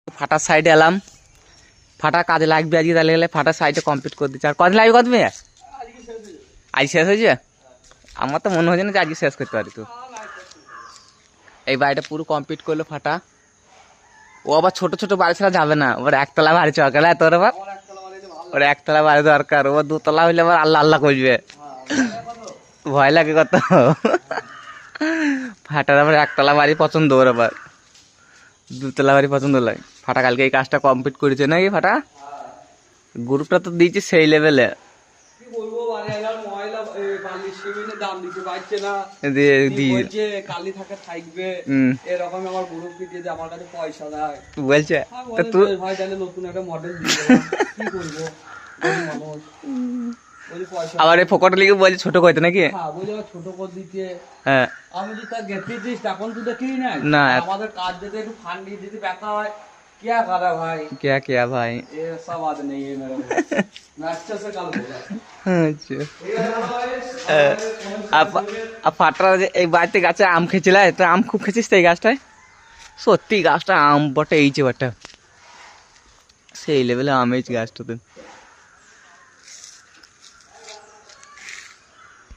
ফাটার সাইডে এলাম, ফাটা কাজে লাগবে আজকে, তাহলে গেলে ফাটার সাইডে কমপ্লিট করে দিচ্ছে। আর কদিন লাগবে কত মেয়ে? আজ শেষ হয়েছে? আমার তো মনে হচ্ছে না যে আজকে শেষ করতে পারি। তো এই বাড়িটা পুরো কমপ্লিট করলো ফাটা। ও আবার ছোট ছোট বাড়ি ছাড়া যাবে না, ওর একতলা বাড়ি চকালে তোর আবার ওর একতলা বাড়ি দরকার। ও দুতলা হইলে আবার আল্লাহ আল্লাহ করবে, ভয় লাগে কত। ফাটার আবার একতলা বাড়ি পছন্দ, ওর আবার দুতলা বাড়ি পছন্দ লাগে। ফাটা কালকে এই কাজটা কমপ্লিট করেছে নাকি? ফাটা গ্রুপটা তো দিয়েছে সেই লেভেলে। বলছে আবার এই ফোকট লিখে বলছে ছোট করতে নাকি? ছোট করে দিতে। হ্যাঁ আমি যদি তার গেতে দিস তখন তুই দেখি না আমাদের কাজ যদি একটু ফান্ড দিতে ব্যথা হয়। क्या करा भाई, क्या किया भाई, ये सब बात नहीं है मेरे को। मैं अच्छे से कल बोला। ফাটা এই বাড়িতে গাছে আম খেয়েছিল, তো আম খুব খেয়েছিস তো এই গাছটায়? সত্যি গাছটা আম বটে, এইছে বটে, সেই লেভেলে আম হয়েছে গাছটাতে।